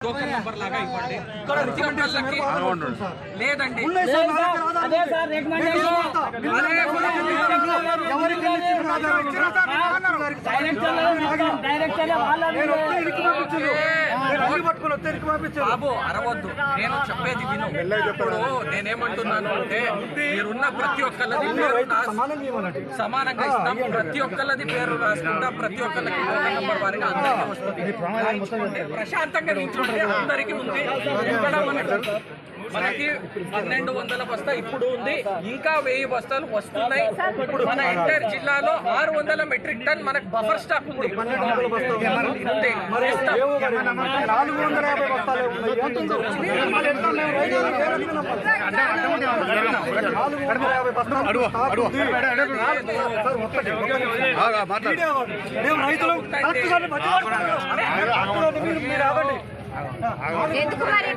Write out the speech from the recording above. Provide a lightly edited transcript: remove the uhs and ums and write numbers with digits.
Token number లాగా ఇవ్వండి. లేదండి బాబు అరవద్దు, నేను చెప్పేది విను. ఇప్పుడు నేనేమంటున్నాను అంటే మీరున్న ప్రతి ఒక్కళ్ళది సమానంగా ఇస్తాం, ప్రతి ఒక్కళ్ళది పేరు రాసుకుంటాం, ప్రతి ఒక్కళ్ళకి టోకెన్ నెంబర్ వారిగా అందరికీ వస్తుంది. ప్రశాంతంగా నిల్చుంటే అందరికీ ఉంది. ఇక్కడ మనకి 1200 బస్తా ఇప్పుడు ఉంది, ఇంకా 1000 బస్తాలు వస్తున్నాయి. ఇప్పుడు మన ఎంటైర్ జిల్లాలో 600 మెట్రిక్ టన్ మనకు బఫర్ స్టాక్ ఉంది. ఎందుకు మరి